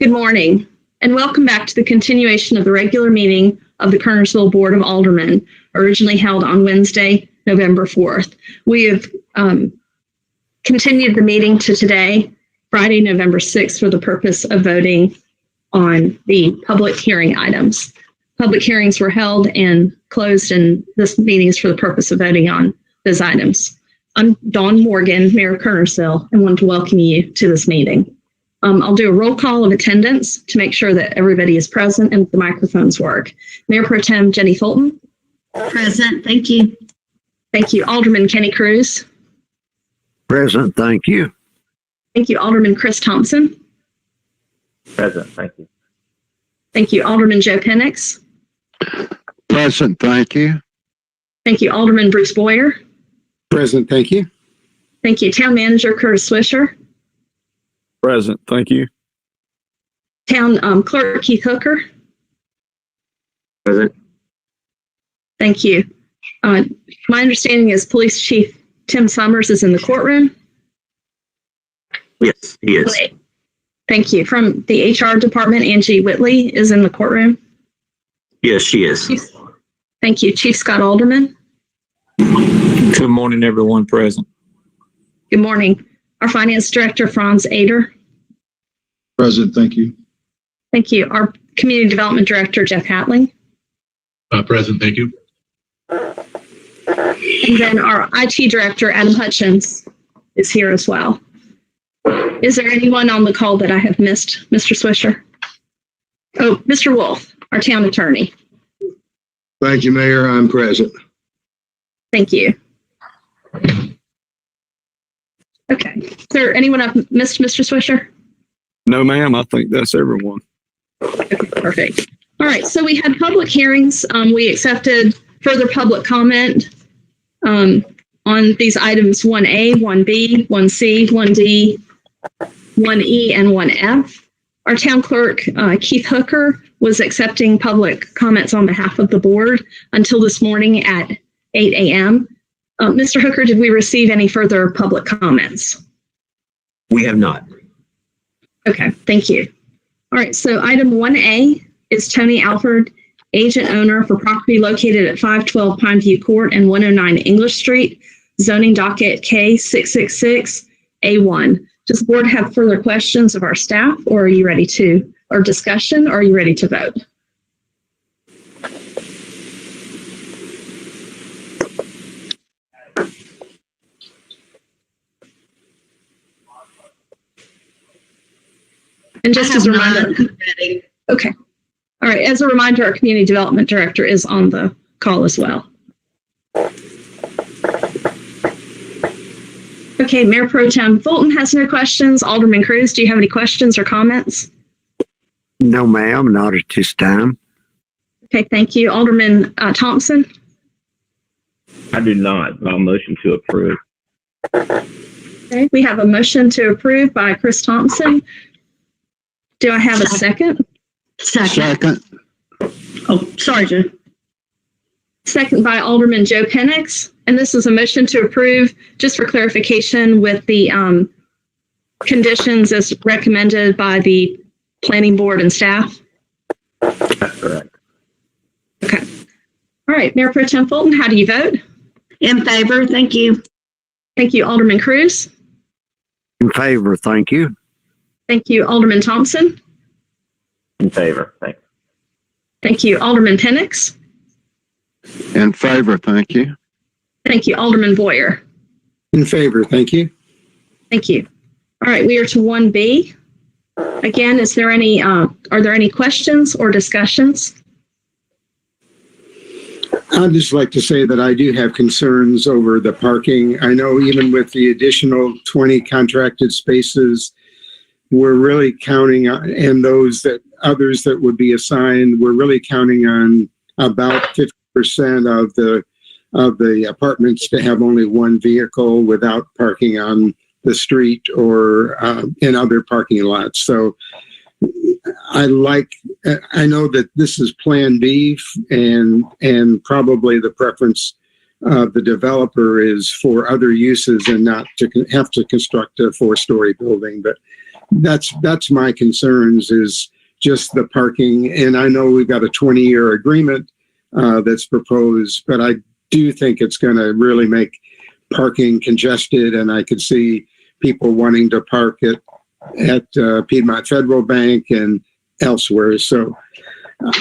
Good morning, and welcome back to the continuation of the regular meeting of the Kernersville Board of Aldermen, originally held on Wednesday, November 4th. We have continued the meeting to today, Friday, November 6th, for the purpose of voting on the public hearing items. Public hearings were held and closed, and this meeting is for the purpose of voting on those items. I'm Dawn Morgan, Mayor of Kernersville, and want to welcome you to this meeting. I'll do a roll call of attendance to make sure that everybody is present and the microphones work. Mayor Pro Tem Jenny Fulton. Present, thank you. Thank you. Alderman Kenny Cruz. Present, thank you. Thank you. Alderman Chris Thompson. Present, thank you. Thank you. Alderman Joe Penix. Present, thank you. Thank you. Alderman Bruce Boyer. Present, thank you. Thank you. Town Manager Curtis Swisher. Present, thank you. Town Clerk Keith Hooker. Present. Thank you. My understanding is Police Chief Tim Summers is in the courtroom. Yes, he is. Thank you. From the HR department, Angie Whitley is in the courtroom. Yes, she is. Thank you. Chief Scott Alderman. Good morning, everyone present. Good morning. Our Finance Director, Franz Ader. Present, thank you. Thank you. Our Community Development Director, Jeff Hatling. Present, thank you. And then our IT Director, Adam Hutchins, is here as well. Is there anyone on the call that I have missed, Mr. Swisher? Oh, Mr. Wolf, our Town Attorney. Thank you, Mayor. I'm present. Thank you. Okay. Is there anyone I've missed, Mr. Swisher? No, ma'am, I think that's everyone. Okay, perfect. All right, so we had public hearings. We accepted further public comment on these items 1A, 1B, 1C, 1D, 1E, and 1F. Our town clerk, Keith Hooker, was accepting public comments on behalf of the board until this morning at 8 a.m. Mr. Hooker, did we receive any further public comments? We have not. Okay, thank you. All right, so item 1A is Tony Alford, agent owner for property located at 512 Pineview Court and 109 English Street, zoning docket K666A1. Does the board have further questions of our staff, or are you ready to, or discussion, or are you ready to vote? And just as a reminder, okay. All right, as a reminder, our Community Development Director is on the call as well. Okay, Mayor Pro Tem Fulton has no questions. Alderman Cruz, do you have any questions or comments? No, ma'am, not at this time. Okay, thank you. Alderman Thompson? I do not. I'll motion to approve. Okay, we have a motion to approve by Chris Thompson. Do I have a second? Second. Oh, sorry, Joe. Second by Alderman Joe Penix. And this is a motion to approve, just for clarification, with the conditions as recommended by the planning board and staff. That's correct. Okay. All right, Mayor Pro Tem Fulton, how do you vote? In favor, thank you. Thank you, Alderman Cruz. In favor, thank you. Thank you, Alderman Thompson. In favor, thanks. Thank you, Alderman Penix. In favor, thank you. Thank you, Alderman Boyer. In favor, thank you. Thank you. All right, we are to 1B. Again, is there any, are there any questions or discussions? I'd just like to say that I do have concerns over the parking. I know even with the additional 20 contracted spaces, we're really counting on, and those that others that would be assigned, we're really counting on about 50% of the apartments to have only one vehicle without parking on the street or in other parking lots. So I know that this is Plan B, and probably the preference of the developer is for other uses and not to have to construct a 4-story building. But that's my concerns, is just the parking. And I know we've got a 20-year agreement that's proposed, but I do think it's going to really make parking congested, and I could see people wanting to park at Piedmont Federal Bank and elsewhere. So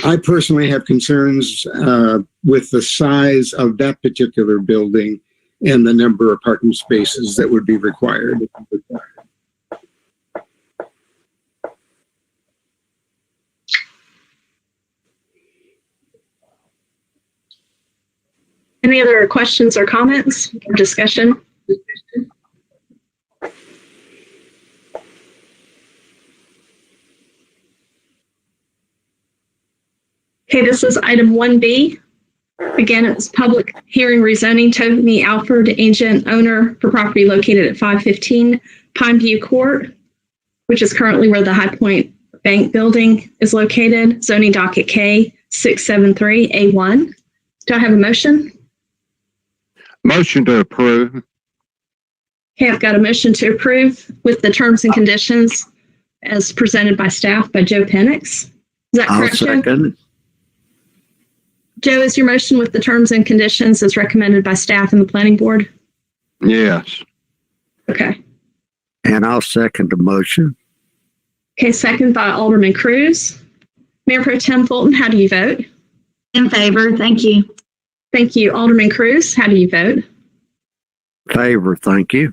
I personally have concerns with the size of that particular building and the number of parking spaces that would be required. Any other questions or comments or discussion? Okay, this is item 1B. Again, it's public hearing rezoning Tony Alford, agent owner for property located at 515 Pineview Court, which is currently where the High Point Bank building is located, zoning docket K 673A1. Do I have a motion? Motion to approve. Okay, I've got a motion to approve with the terms and conditions as presented by staff by Joe Penix. Is that I'll correct, Joe? second. Joe, is your motion with the terms and conditions as recommended by staff and the planning board? Yes. Okay. And I'll second the motion. Okay, second by Alderman Cruz. Mayor Pro Tem Fulton, how do you vote? In favor, thank you. Thank you. Alderman Cruz, how do you vote? Favor, thank you.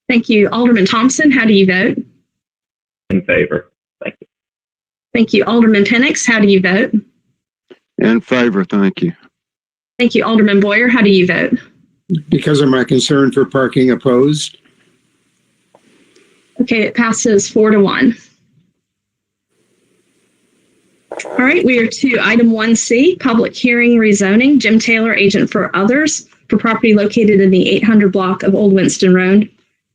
Thank you. Alderman Thompson, how do you vote? In favor. Thank you. Thank you. Alderman Penix, how do you vote? In favor, thank you. Thank you. Alderman Boyer, how do you vote? Because of my concern for parking, opposed. Okay, it passes 4-1. All right, we are to item 1C, public hearing rezoning, Jim Taylor, agent for others, for property located in the 800 block of Old Winston Road,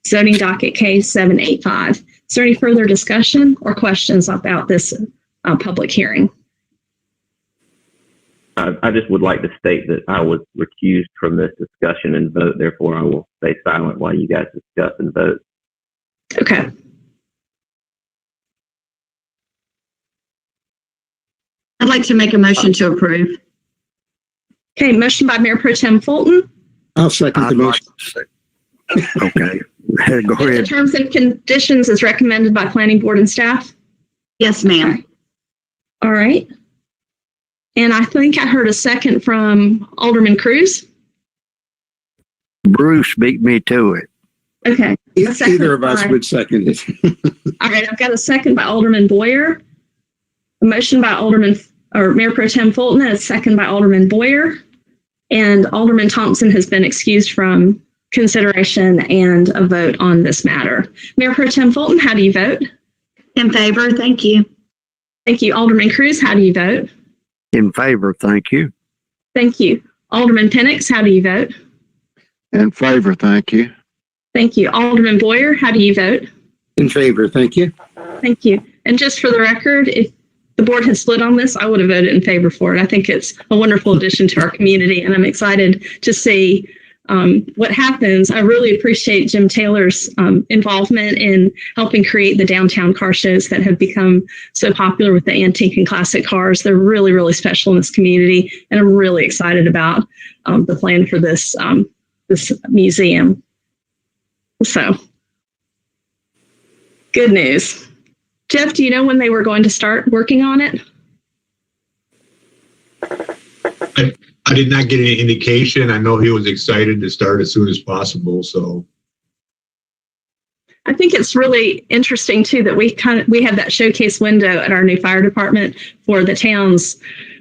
zoning docket K785. Is there any further discussion or questions about this public hearing? I just would like to state that I was recused from this discussion and vote. Therefore, I will stay silent while you guys discuss and vote. Okay. I'd like to make a motion to approve. Okay, motion by Mayor Pro Tem Fulton. I'll second the I'd like motion. to say- Okay. Go The ahead. terms and conditions as recommended by planning board and staff. Yes, ma'am. All right. And I think I heard a second from Alderman Cruz. Bruce beat me to it. Okay. A second Either of us by- would second it. All right. I've got a second by Alderman Boyer, a motion by Mayor Pro Tem Fulton, and a second by Alderman Boyer. And Alderman Thompson has been excused from consideration and a vote on this matter. Mayor Pro Tem Fulton, how do you vote? In favor, thank you. Thank you. Alderman Cruz, how do you vote? In favor, thank you. Thank you. Alderman Penix, how do you vote? In favor, thank you. Thank you. Alderman Boyer, how do you vote? In favor, thank you. Thank you. And just for the record, if the board has split on this, I would have voted in favor for it. I think it's a wonderful addition to our community, and I'm excited to see what happens. I really appreciate Jim Taylor's involvement in helping create the downtown car shows that have become so popular with the antique and classic cars. They're really, really special in this community, and I'm really excited about the plan for this museum. So, good news. Jeff, do you know when they were going to start working on it? I did not get any indication. I know he was excited to start as soon as possible, so. I think it's really interesting too that we have that showcase window at our new fire department for the town's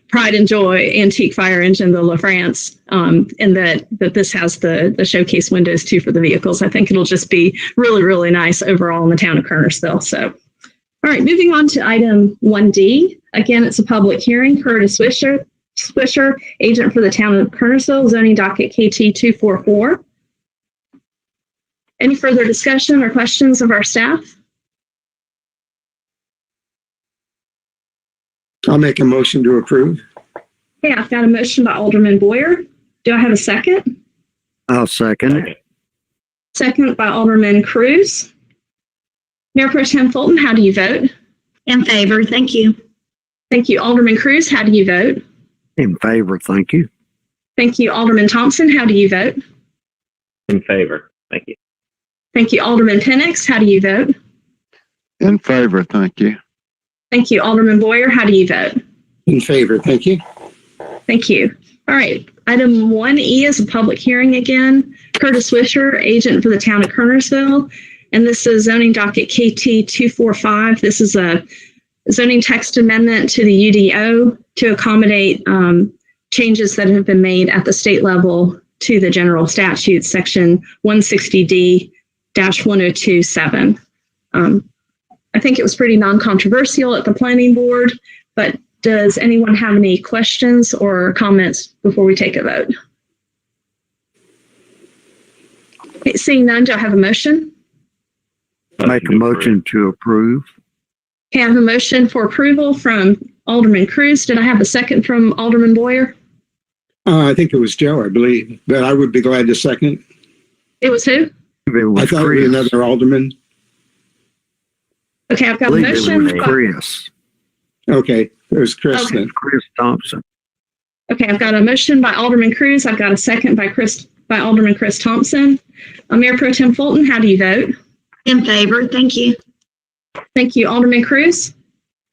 pride and joy antique fire engine, the La France, and that this has the showcase windows too for the vehicles. I think it'll just be really, really nice overall in the town of Kernersville. So, all right, moving on to item 1D. Again, it's a public hearing. Curtis Swisher, agent for the town of Kernersville, zoning docket KT 244. Any further discussion or questions of our staff? I'll make a motion to approve. Okay, I've got a motion by Alderman Boyer. Do I have a second? I'll second it. Second by Alderman Cruz. Mayor Pro Tem Fulton, how do you vote? In favor, thank you. Thank you. Alderman Cruz, how do you vote? In favor, thank you. Thank you. Alderman Thompson, how do you vote? In favor. Thank you. Thank you. Alderman Penix, how do you vote? In favor, thank you. Thank you. Alderman Boyer, how do you vote? In favor, thank you. Thank you. All right. Item 1E is a public hearing again. Curtis Wisher, agent for the town of Kernersville. And this is zoning docket KT 245. This is a zoning text amendment to the UDO to accommodate changes that have been made at the state level to the general statute, section 160D-1027. I think it was pretty non-controversial at the planning board, but does anyone have any questions or comments before we take a vote? Okay, seeing none, do I have a motion? Make a motion to approve. Okay, I have a motion for approval from Alderman Cruz. Did I have a second from Alderman Boyer? I think it was Joe, I believe, but I would be glad to second. It was who? It I was thought it was Chris. another alderman. Okay, I've got a Believe it motion. was Chris. Okay, it was Chris Okay. then. Chris Thompson. Okay, I've got a motion by Alderman Cruz. I've got a second by Alderman Chris Thompson. Mayor Pro Tem Fulton, how do you vote? In favor, thank you. Thank you, Alderman Cruz.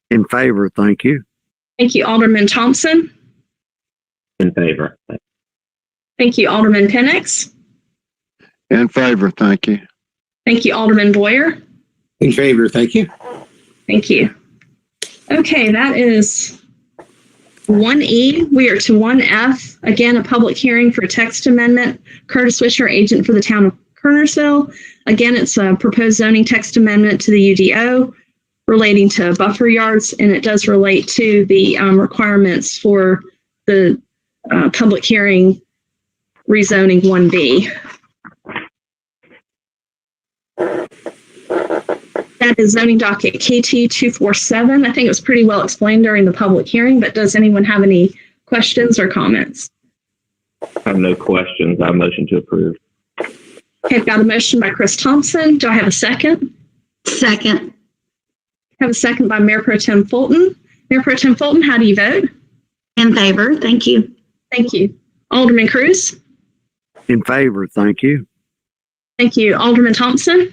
In favor, thank you. Thank you, Alderman Thompson. In favor. Thank Thank you, Alderman Penix. In favor, thank you. Thank you, Alderman Boyer. In favor, thank you. Thank you. Okay, that is 1E. We are to 1F. Again, a public hearing for a text amendment. Curtis Wisher, agent for the town of Kernersville. Again, it's a proposed zoning text amendment to the UDO relating to buffer yards, and it does relate to the requirements for the public hearing rezoning 1B. That is zoning docket KT 247. I think it was pretty well explained during the public hearing, but does anyone have any questions or comments? you. I have no questions. I motion to approve. Okay, I've got a motion by Chris Thompson. Do I have a second? Second, I have a second by Mayor Pro Tem Fulton. Mayor Pro Tem Fulton, how do you vote? in favor, thank you. Thank you. Alderman Cruz? In favor, thank you. Thank you. Alderman Thompson?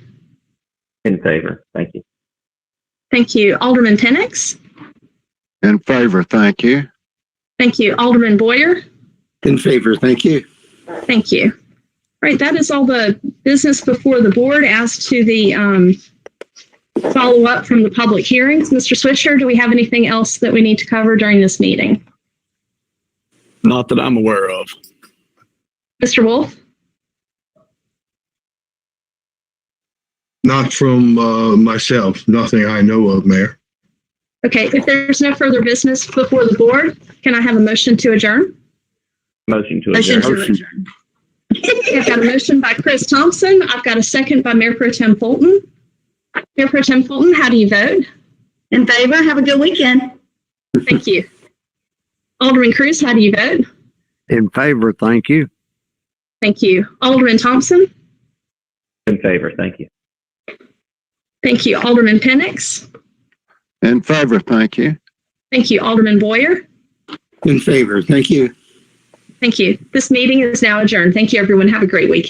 In favor. Thank you. Thank you. Alderman Penix? In favor, thank you. Thank you. Alderman Boyer? In favor, thank you. Thank you. All right, that is all the business before the board. As to the follow-up from the public hearings, Mr. Swisher, do we have anything else that we need to cover during this meeting? Not that I'm aware of. Mr. Wolf? Not from myself, nothing I know of, Mayor. Okay, if there's no further business before the board, can I have a motion to adjourn? Motion to Motion adjourn. to adjourn. I've got a motion by Chris Thompson. I've got a second by Mayor Pro Tem Fulton. Mayor Pro Tem Fulton, how do you vote? In favor, have a good weekend. Thank you. Alderman Cruz, how do you vote? In favor, thank you. Thank you. Alderman Thompson? In favor. Thank you. Thank you. Alderman Penix? In favor, thank you. Thank you. Alderman Boyer? In favor, thank you. Thank you. This meeting is now adjourned. Thank you, everyone. Have a great weekend.